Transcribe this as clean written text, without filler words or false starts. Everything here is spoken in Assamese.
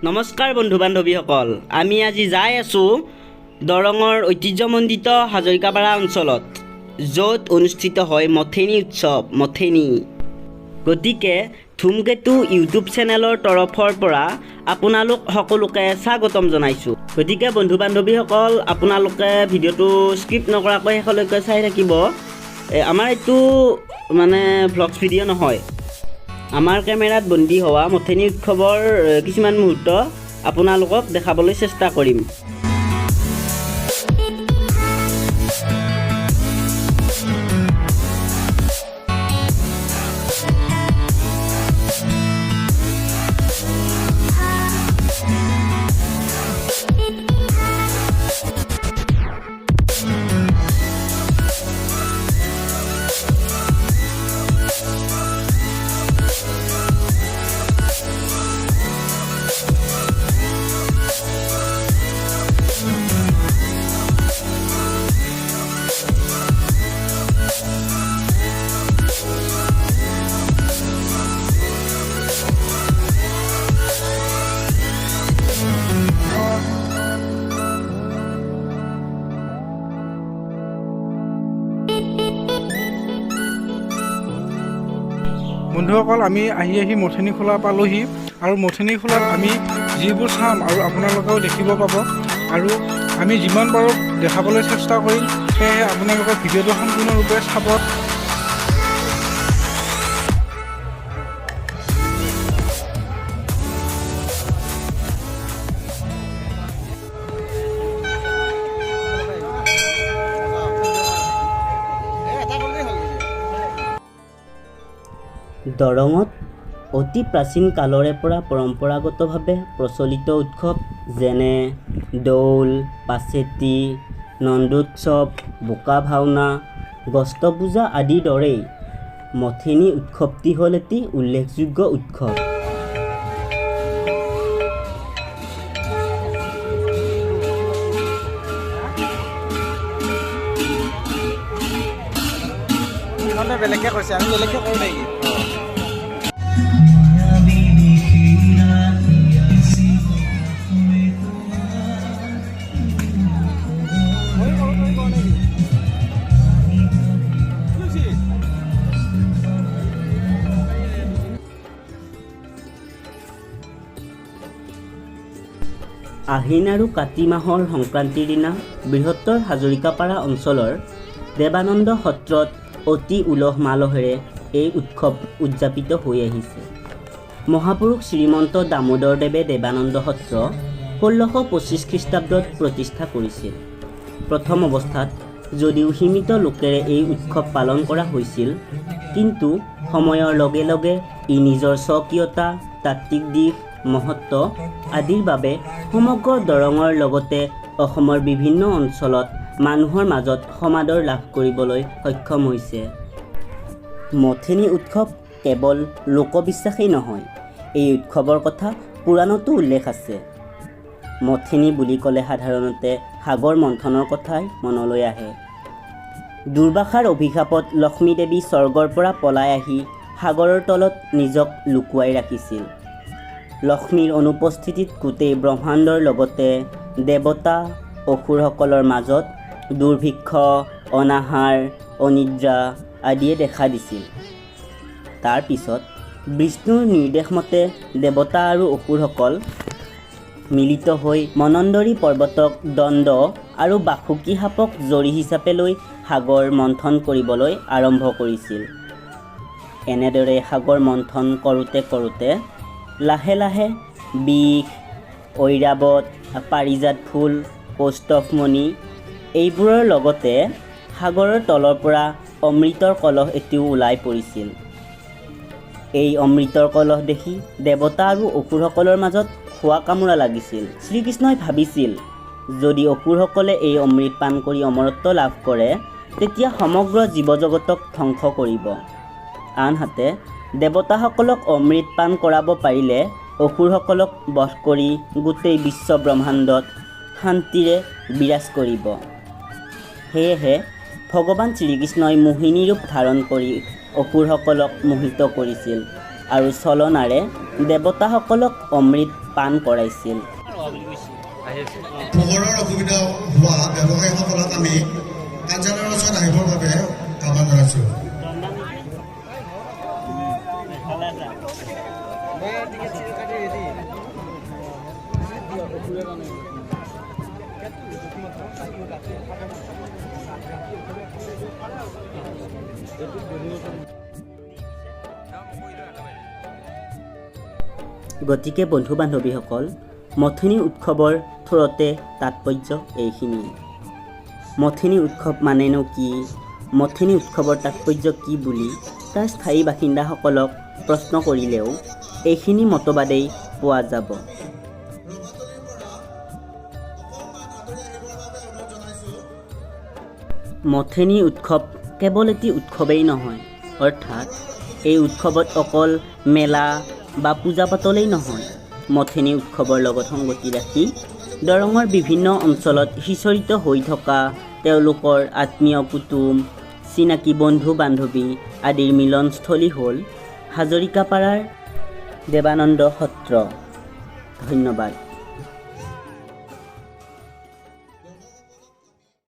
নমস্কাৰ বন্ধু বান্ধৱীসকল, আমি আজি যাই আছোঁ দৰঙৰ ঐতিহ্যমণ্ডিত হাজৰিকাপাৰা অঞ্চলত, য'ত অনুষ্ঠিত হয় মথেনী উৎসৱ মথেনী। গতিকে ধুমকেতু ইউটিউব চেনেলৰ তৰফৰ পৰা আপোনালোক সকলোকে স্বাগতম জনাইছোঁ। গতিকে বন্ধু বান্ধৱীসকল, আপোনালোকে ভিডিঅ'টো স্কিপ নকৰাকৈ শেষলৈকে চাই থাকিব। আমাৰ এইটো ভ্লগছ ভিডিঅ' নহয়, আমাৰ কেমেৰাত বন্দী হোৱা মথেনী উৎসৱৰ কিছুমান মুহূৰ্ত আপোনালোকক দেখাবলৈ চেষ্টা কৰিম। বন্ধুসকল, আমি আহি মথেনী খোলা পালোহি আৰু মথেনী খোলাত আমি যিবোৰ চাম আৰু আপোনালোকেও দেখিব পাব, আৰু আমি যিমান পাৰোঁ দেখাবলৈ চেষ্টা কৰিম। সেয়েহে আপোনালোকে ভিডিঅ'টো সম্পূৰ্ণৰূপে চাব। দৰঙত অতি প্ৰাচীন কালৰে পৰা পৰম্পৰাগতভাৱে প্ৰচলিত উৎসৱ যেনে দৌল, পাছেতি, নন্দোৎসৱ, বোকা ভাওনা, গষ্ট পূজা আদিৰ দৰেই মথেনী উৎসৱটি হ'ল এটি উল্লেখযোগ্য উৎসৱ। বেলেগকৈ কৈছে, আমি বেলেগকৈ কৰোঁ নেকি? আহিন আৰু কাতি মাহৰ সংক্ৰান্তিৰ দিনা বৃহত্তৰ হাজৰিকাপাৰা অঞ্চলৰ দেৱানন্দ সত্ৰত অতি উলহ মালহেৰে এই উৎসৱ উদযাপিত হৈ আহিছে। মহাপুৰুষ শ্ৰীমন্ত দামোদৰদেৱে দেৱানন্দ সত্ৰ 1625 খ্ৰীষ্টাব্দত প্ৰতিষ্ঠা কৰিছিল। প্ৰথম অৱস্থাত যদিও সীমিত লোকেৰে এই উৎসৱ পালন কৰা হৈছিল, কিন্তু সময়ৰ লগে লগে ই নিজৰ স্বকীয়তা, তাত্ত্বিক দিশ, মহত্ব আদিৰ বাবে সমগ্ৰ দৰঙৰ লগতে অসমৰ বিভিন্ন অঞ্চলত মানুহৰ মাজত সমাদৰ লাভ কৰিবলৈ সক্ষম হৈছে। মথেনী উৎসৱ কেৱল লোকবিশ্বাসেই নহয়, এই উৎসৱৰ কথা পুৰাণতো উল্লেখ আছে। মথেনী বুলি ক'লে সাধাৰণতে সাগৰ মন্থনৰ কথাই মনলৈ আহে। দুৰ্বাসাৰ অভিশাপত লক্ষ্মী দেৱী স্বৰ্গৰ পৰা পলাই আহি সাগৰৰ তলত নিজক লুকুৱাই ৰাখিছিল। লক্ষ্মীৰ অনুপস্থিতিত গোটেই ব্ৰহ্মাণ্ডৰ লগতে দেৱতা অসুৰসকলৰ মাজত দুৰ্ভিক্ষ, অনাহাৰ, অনিদ্ৰা আদিয়ে দেখা দিছিল। তাৰ পিছত বিষ্ণুৰ নিৰ্দেশমতে দেৱতা আৰু অসুৰসকল মিলিত হৈ মনন্দৰী পৰ্বতক দণ্ড আৰু বাসুকী সাপক জৰী হিচাপে লৈ সাগৰ মন্থন কৰিবলৈ আৰম্ভ কৰিছিল। এনেদৰে সাগৰ মন্থন কৰোঁতে কৰোঁতে লাহে লাহে বিষ, ঐৰাৱত, পাৰিজাত ফুল, কৌস্তভমণি এইবোৰৰ লগতে সাগৰৰ তলৰ পৰা অমৃতৰ কলহ এটিও ওলাই পৰিছিল। এই অমৃতৰ কলহ দেখি দেৱতা আৰু অসুৰসকলৰ মাজত খোৱা কামোৰা লাগিছিল। শ্ৰীকৃষ্ণই ভাবিছিল, যদি অসুৰসকলে এই অমৃত পান কৰি অমৰত্ব লাভ কৰে, তেতিয়া সমগ্ৰ জীৱজগতক ধ্বংস কৰিব। আনহাতে দেৱতাসকলক অমৃত পান কৰাব পাৰিলে অসুৰসকলক বধ কৰি গোটেই বিশ্ব ব্ৰহ্মাণ্ডত শান্তিৰে বিৰাজ কৰিব। সেয়েহে ভগৱান শ্ৰীকৃষ্ণই মোহিনী ৰূপ ধাৰণ কৰি অসুৰসকলক মোহিত কৰিছিল আৰু চলনাৰে দেৱতাসকলক অমৃত পান কৰাইছিল। পোহৰৰ অসুবিধা হোৱা ব্যৱসায়ীসকলক আমি কাৰ্যালয়ৰ ওচৰত আহিবৰ বাবে আহ্বান জনাইছোঁ। গতিকে বন্ধু বান্ধৱীসকল, মথনী উৎসৱৰ থোৰতে তাৎপৰ্য এইখিনিয়ে। মথনী উৎসৱ মানেনো কি, মথনী উৎসৱৰ তাৎপৰ্য কি বুলি তাৰ স্থায়ী বাসিন্দাসকলক প্ৰশ্ন কৰিলেও এইখিনি মতবাদেই পোৱা যাব। মথনী উৎসৱ কেৱল এটি উৎসৱেই নহয়, অৰ্থাৎ এই উৎসৱত অকল মেলা বা পূজা পাতলেই নহয়, মথনী উৎসৱৰ লগত সংগতি ৰাখি দৰঙৰ বিভিন্ন অঞ্চলত সিঁচৰিত হৈ থকা তেওঁলোকৰ আত্মীয় কুটুম, চিনাকি বন্ধু বান্ধৱী আদিৰ মিলনস্থলী হ'ল হাজৰিকাপাৰাৰ দেৱানন্দ সত্ৰ। ধন্যবাদ।